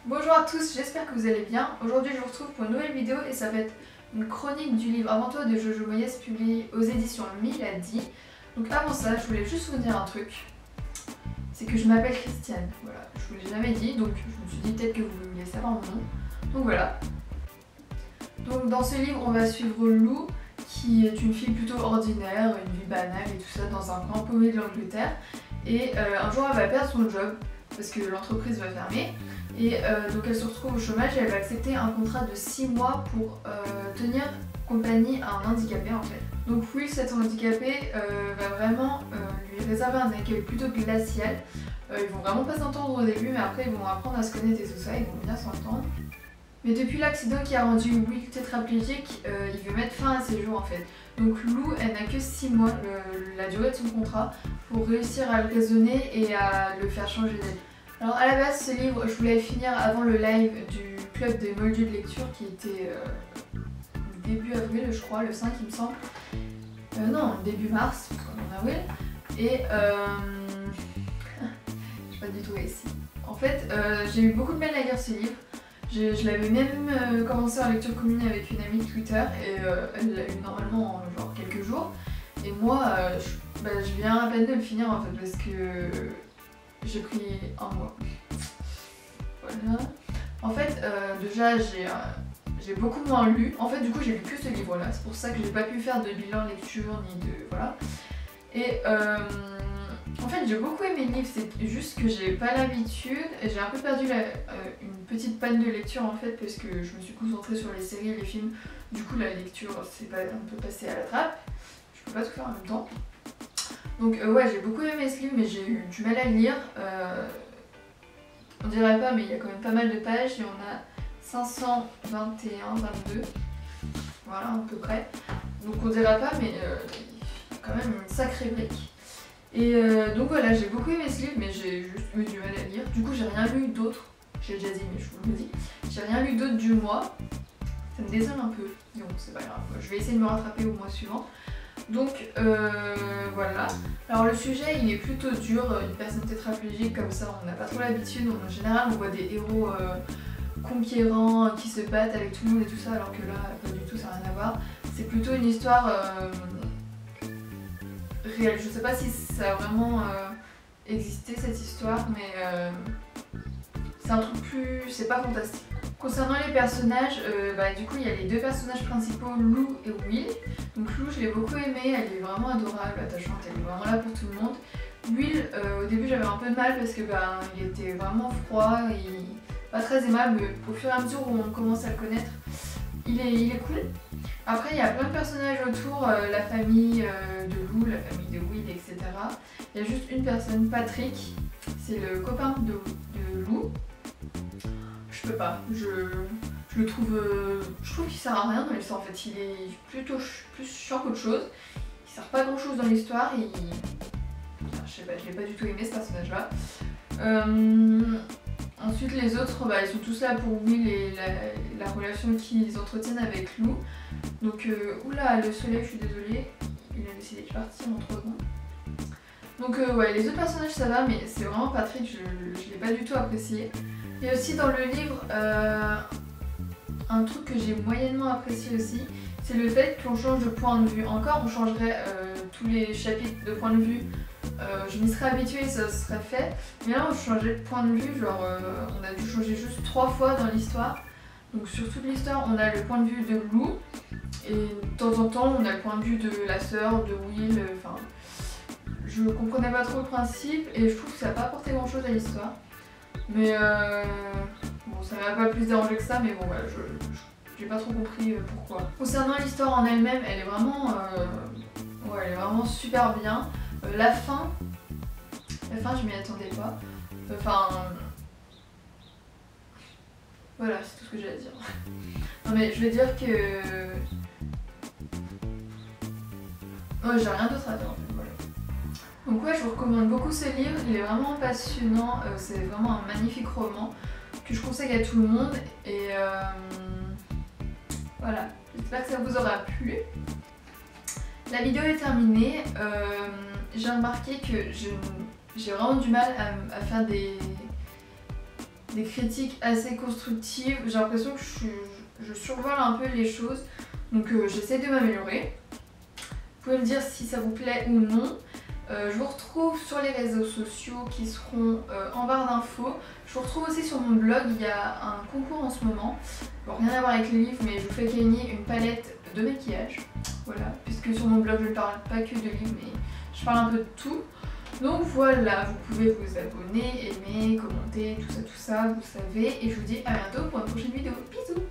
Bonjour à tous, j'espère que vous allez bien. Aujourd'hui je vous retrouve pour une nouvelle vidéo et ça va être une chronique du livre Avant toi de Jojo Moyes publié aux éditions Milady. Donc avant ça, je voulais juste vous dire un truc. C'est que je m'appelle Christiane, voilà, je vous l'ai jamais dit, donc je me suis dit peut-être que vous vouliez savoir mon nom. Donc voilà. Donc dans ce livre on va suivre Lou, qui est une fille plutôt ordinaire, une vie banale et tout ça dans un coin paumé de l'Angleterre. Et un jour elle va perdre son job parce que l'entreprise va fermer. Et donc elle se retrouve au chômage et elle va accepter un contrat de 6 mois pour tenir compagnie à un handicapé en fait. Donc Will, cet handicapé, va vraiment lui réserver un accueil plutôt glacial. Ils vont vraiment pas s'entendre au début, mais après ils vont apprendre à se connaître et tout ça, ils vont bien s'entendre. Mais depuis l'accident qui a rendu Will tétraplégique, il veut mettre fin à ses jours en fait. Donc Lou, elle n'a que 6 mois, la durée de son contrat, pour réussir à le raisonner et à le faire changer d'avis. Alors à la base, ce livre, je voulais le finir avant le live du club des moldus de lecture qui était début avril, je crois, le 5 il me semble. Non, début mars, en avril. Et j'ai pas du tout réussi. En fait, j'ai eu beaucoup de mal à lire ce livre. Je l'avais même commencé en lecture commune avec une amie de Twitter et elle l'a eu normalement en genre quelques jours. Et moi, je viens à peine de le finir en fait parce que j'ai pris un mois. Voilà. En fait, déjà j'ai beaucoup moins lu. En fait, du coup, j'ai lu que ce livre-là. C'est pour ça que j'ai pas pu faire de bilan lecture ni de voilà. Et en fait, j'ai beaucoup aimé le livre. C'est juste que j'ai pas l'habitude et j'ai un peu perdu une petite panne de lecture en fait parce que je me suis concentrée sur les séries et les films. Du coup, la lecture, c'est pas un peu passé à la trappe. Je peux pas tout faire en même temps. Donc ouais, j'ai beaucoup aimé ce livre, mais j'ai eu du mal à le lire. On dirait pas, mais il y a quand même pas mal de pages. Il y en a 521, 22. Voilà, à peu près. Donc on dirait pas, mais il y a quand même une sacrée brique. Et donc voilà, j'ai beaucoup aimé ce livre, mais j'ai juste eu du mal à le lire. Du coup, j'ai rien lu d'autre. J'ai déjà dit, mais je vous le dis. J'ai rien lu d'autre du mois. Ça me désole un peu. Donc c'est pas grave. Je vais essayer de me rattraper au mois suivant. Donc voilà. Alors le sujet il est plutôt dur, une personne tétraplégique comme ça on n'a pas trop l'habitude. En général on voit des héros conquérants qui se battent avec tout le monde et tout ça, alors que là pas du tout, ça n'a rien à voir. C'est plutôt une histoire réelle. Je sais pas si ça a vraiment existé cette histoire, mais c'est un truc plus... c'est pas fantastique. Concernant les personnages, du coup il y a les deux personnages principaux, Lou et Will. Donc Lou, je l'ai beaucoup aimée, elle est vraiment adorable, attachante, elle est vraiment là pour tout le monde. Will, au début j'avais un peu de mal parce que il était vraiment froid et pas très aimable, mais au fur et à mesure où on commence à le connaître, il est cool. Après il y a plein de personnages autour, la famille de Lou, la famille de Will, etc. Il y a juste une personne, Patrick, c'est le copain de Lou. Je peux pas, je le trouve, je trouve qu'il sert à rien dans l'histoire en fait, il est plutôt plus chiant qu'autre chose, il sert pas grand chose dans l'histoire, je sais pas, je l'ai pas du tout aimé ce personnage là. Ensuite les autres, ils sont tous là pour Will et la relation qu'ils entretiennent avec Lou. Donc oula, le soleil, je suis désolée, il a décidé de partir en 3 secondes. Donc ouais, les autres personnages ça va, mais c'est vraiment Patrick, je l'ai pas du tout apprécié. Et aussi dans le livre, un truc que j'ai moyennement apprécié aussi, c'est le fait qu'on change de point de vue. Encore on changerait tous les chapitres de point de vue, je m'y serais habituée et ça serait fait. Mais là on changeait de point de vue, genre on a dû changer juste 3 fois dans l'histoire. Donc sur toute l'histoire on a le point de vue de Lou et de temps en temps on a le point de vue de la sœur, de Will, enfin... je comprenais pas trop le principe et je trouve que ça n'a pas apporté grand chose à l'histoire. Mais bon, ça m'a pas plus dérangé que ça, mais bon, voilà, j'ai pas trop compris pourquoi. Concernant l'histoire en elle-même, elle est vraiment, elle est vraiment super bien. La fin, je m'y attendais pas. Enfin, voilà, c'est tout ce que j'ai à dire. Non mais je vais dire que, ouais, j'ai rien d'autre à dire en fait, voilà. Donc ouais, je vous recommande beaucoup ce livre, il est vraiment passionnant, c'est vraiment un magnifique roman que je conseille à tout le monde et voilà, j'espère que ça vous aura plu. La vidéo est terminée, j'ai remarqué que j'ai vraiment du mal à faire des des critiques assez constructives. J'ai l'impression que je survole un peu les choses, donc j'essaie de m'améliorer. Vous pouvez me dire si ça vous plaît ou non. Je vous retrouve sur les réseaux sociaux qui seront en barre d'infos. Je vous retrouve aussi sur mon blog, il y a un concours en ce moment. Bon, rien à voir avec les livres, mais je vous fais gagner une palette de maquillage. Voilà, puisque sur mon blog je ne parle pas que de livres, mais je parle un peu de tout. Donc voilà, vous pouvez vous abonner, aimer, commenter, tout ça, vous savez. Et je vous dis à bientôt pour une prochaine vidéo. Bisous!